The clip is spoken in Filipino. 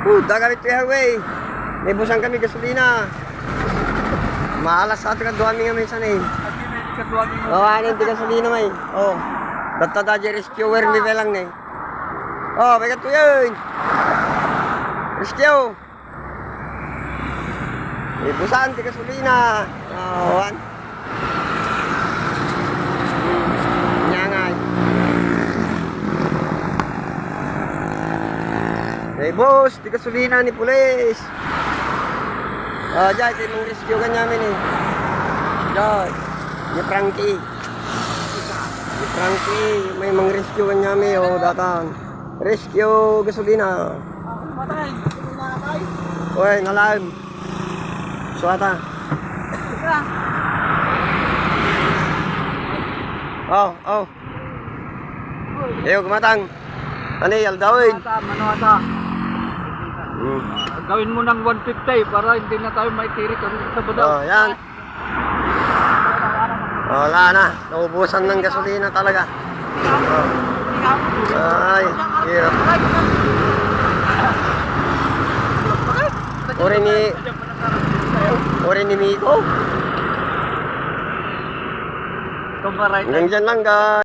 Dagamit ko highway. May busan kami gasolina. Maalas sa atin kaduami nga may sanay. Oo, anin di gasolina may. Oo. Data da rescuer mi belang ni. Oh, bagat ko yun. Rescue. May busan di gasolina. Oo, nyangay. Hey boss, di gasolina ni pulis. Diyan, kayo mong rescue ka namin eh. Diyan, ni Frankie. Ni Frankie, may mga rescue ka namin oh, datang. Rescue gasolina. Uy, nalaan. Suwata. Oh. Eyo, kumatang. Ano yung aldawin? Manuata. Gawin mo ng 150 para hindi na tayo maitirik sa badaw. Oh, yan. Wala na. Naubusan ng gasolina talaga. Ay, hirap. Ori ni Miko. Hanggang Hanggang dyan lang guys.